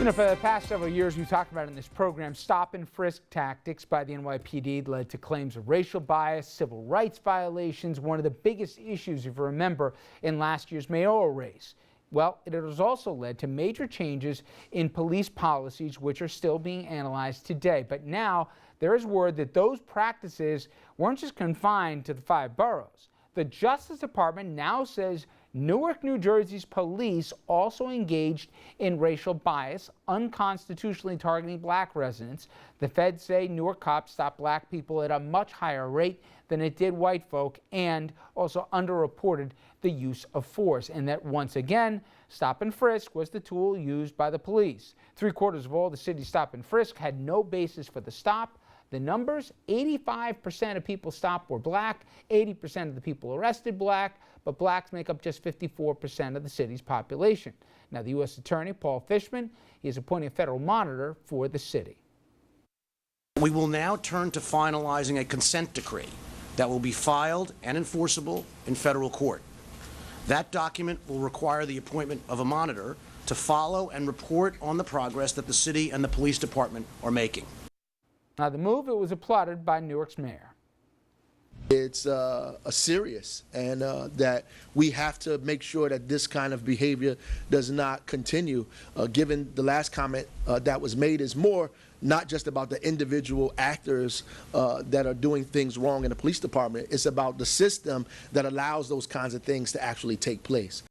You know, for the past several years, we've talked about in this program, stop and frisk tactics by the NYPD led to claims of racial bias, civil rights violations, one of the biggest issues, if you remember, in last year's mayoral race. Well, it has also led to major changes in police policies, which are still being analyzed today. But now there is word that those practices weren't just confined to the 5 boroughs. The Justice Department now says Newark, New Jersey's police also engaged in racial bias, unconstitutionally targeting black residents. The feds say Newark cops stopped black people at a much higher rate than it did white folk, and also underreported the use of force, and that once again, stop and frisk was the tool used by the police. 3/4 of all the city's stop and frisk had no basis for the stop. The numbers, 85% of people stopped were black, 80% of the people arrested black, but blacks make up just 54% of the city's population. Now, the U.S. Attorney, Paul Fishman, he is appointing a federal monitor for the city. We will now turn to finalizing a consent decree that will be filed and enforceable in federal court. That document will require the appointment of a monitor to follow and report on the progress that the city and the police department are making. Now, the move, it was applauded by Newark's mayor. It's serious, and that we have to make sure that this kind of behavior does not continue. Given the last comment that was made, is more not just about the individual actors that are doing things wrong in the police department. It's about the system that allows those kinds of things to actually take place.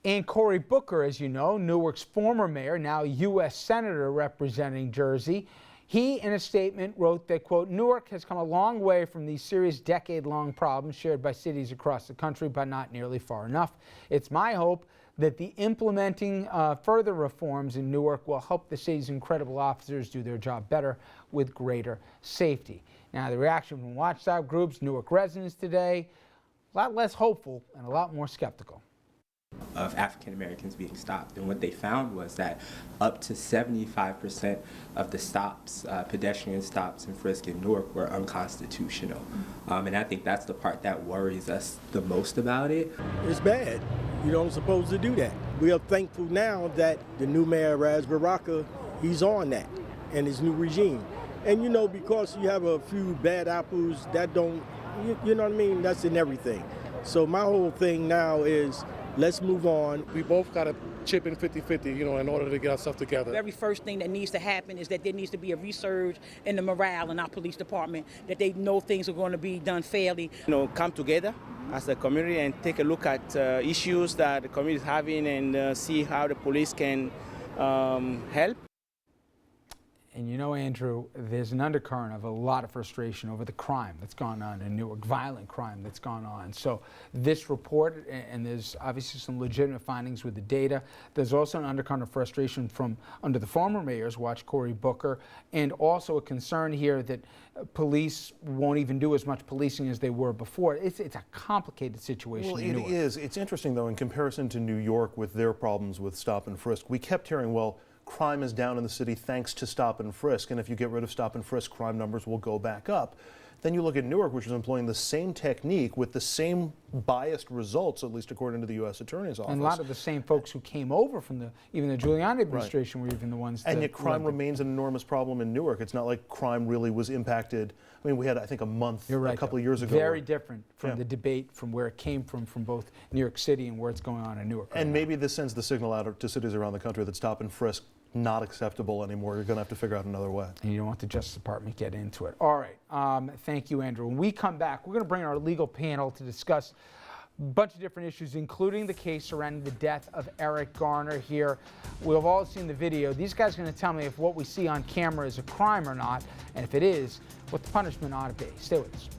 And Cory Booker, as you know, Newark's former mayor, now U.S. Senator representing Jersey, he, in a statement, wrote that, quote, Newark has come a long way from these serious decade-long problems shared by cities across the country, but not nearly far enough. It's my hope that the implementing further reforms in Newark will help the city's incredible officers do their job better with greater safety. Now, the reaction from watchdog groups, Newark residents today, a lot less hopeful and a lot more skeptical. Of African Americans being stopped, and what they found was that up to 75% of the stops, pedestrian stops and frisk in Newark, were unconstitutional. And I think that's the part that worries us the most about it. It's bad. You don't supposed to do that. We are thankful now that the new mayor, Ras Baraka, he's on that and his new regime. And you know, because you have a few bad apples that don't, you know what I mean, that's in everything. So my whole thing now is, let's move on. We both got to chip in 50-50, you know, in order to get ourselves together. The very first thing that needs to happen is that there needs to be a resurge in the morale in our police department, that they know things are going to be done fairly. You know, come together as a community and take a look at issues that the community is having and see how the police can help. And you know, Andrew, there's an undercurrent of a lot of frustration over the crime that's gone on in Newark, violent crime that's gone on. So this report, and there's obviously some legitimate findings with the data, there's also an undercurrent of frustration from under the former mayors, watch Cory Booker, and also a concern here that police won't even do as much policing as they were before. It's a complicated situation in Newark. It is. It's interesting, though, in comparison to New York with their problems with stop and frisk. We kept hearing, well, crime is down in the city thanks to stop and frisk, and if you get rid of stop and frisk, crime numbers will go back up. Then you look at Newark, which is employing the same technique with the same biased results, at least according to the U.S. Attorney's Office. And a lot of the same folks who came over from even the Giuliani administration were even the ones that... And yet crime remains an enormous problem in Newark. It's not like crime really was impacted. I mean, we had, I think, a month, a couple of years ago. Very different from the debate, from where it came from both New York City and where it's going on in Newark. And maybe this sends the signal out to cities around the country that stop and frisk not acceptable anymore. You're going to have to figure out another way. And you don't want the Justice Department to get into it. All right. Thank you, Andrew. When we come back, we're going to bring our legal panel to discuss a bunch of different issues, including the case surrounding the death of Eric Garner here. We've all seen the video. These guys are going to tell me if what we see on camera is a crime or not, and if it is, what the punishment ought to be. Stay with us.